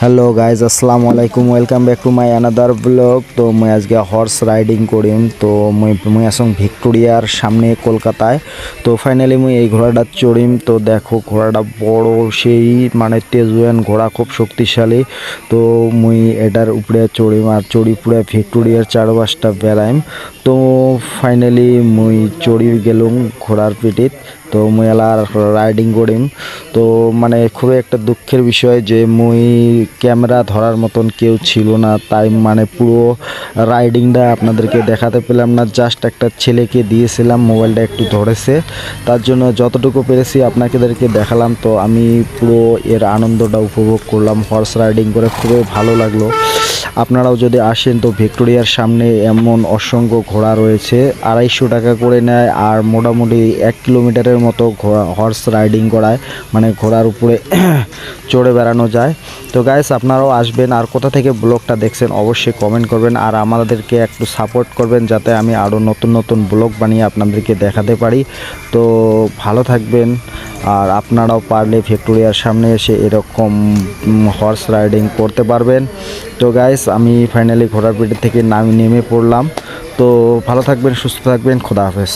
Hello guys, আসসালামু আলাইকুম। Welcome back to my another blog. তো মুই আজকে হর্স রাইডিং করিম। তো মুই আসং ভিক্টোরিয়ার সামনে কলকাতায়। তো ফাইনালি মুই এই ঘোড়াটা চড়িম। তো দেখো ঘোড়াটা বড়, সেই মানে তেজুয়ান ঘোড়া, খুব শক্তিশালী। তো মুই এটার উপরে চড়িম আর চড়ি পুরা ভিক্টোরিয়ার চারপাশটা বেড়াইম। তো ফাইনালি মুই চড়ি গেলুম ঘোড়ার পিঠিত। তো মুই এলা রাইডিং করিম। তো মানে খুবই একটা দুঃখের বিষয় যে মুই ক্যামেরা ধরার মতন কেউ ছিল না, তাই মানে পুরো রাইডিংটা আপনাদেরকে দেখাতে পেলাম না। জাস্ট একটা ছেলেকে দিয়েছিলাম, মোবাইলটা একটু ধরেছে, তার জন্য যতটুকু পেরেছি আপনাদেরকে দেখালাম। তো আমি পুরো এর আনন্দটা উপভোগ করলাম। হর্স রাইডিং করে খুবই ভালো লাগলো। আপনারাও যদি আসেন তো ভিক্টোরিয়ার সামনে এমন অসংখ্য ঘোড়া রয়েছে। 250 টাকা করে নেয় আর মোটামুটি 1 কিলোমিটারের মতো হর্স রাইডিং করায়, মানে ঘোড়ার উপরে চড়ে বেড়ানো যায়। তো গাইস, আপনারাও আসবেন। আর কোথা থেকে ব্লগটা দেখছেন অবশ্যই কমেন্ট করবেন, আর আমাদেরকে একটু সাপোর্ট করবেন যাতে আমি আরও নতুন নতুন ব্লগ বানিয়ে আপনাদেরকে দেখাতে পারি। তো ভালো থাকবেন। আর আপনারাও পারলে ভিক্টোরিয়ার সামনে এসে এরকম হর্স রাইডিং করতে পারবেন। তো গাইস, আমি ফাইনালি ঘোড়ার পিঠে থেকে নেমে পড়লাম। তো ভালো থাকবেন, সুস্থ থাকবেন, খোদা হাফেজ।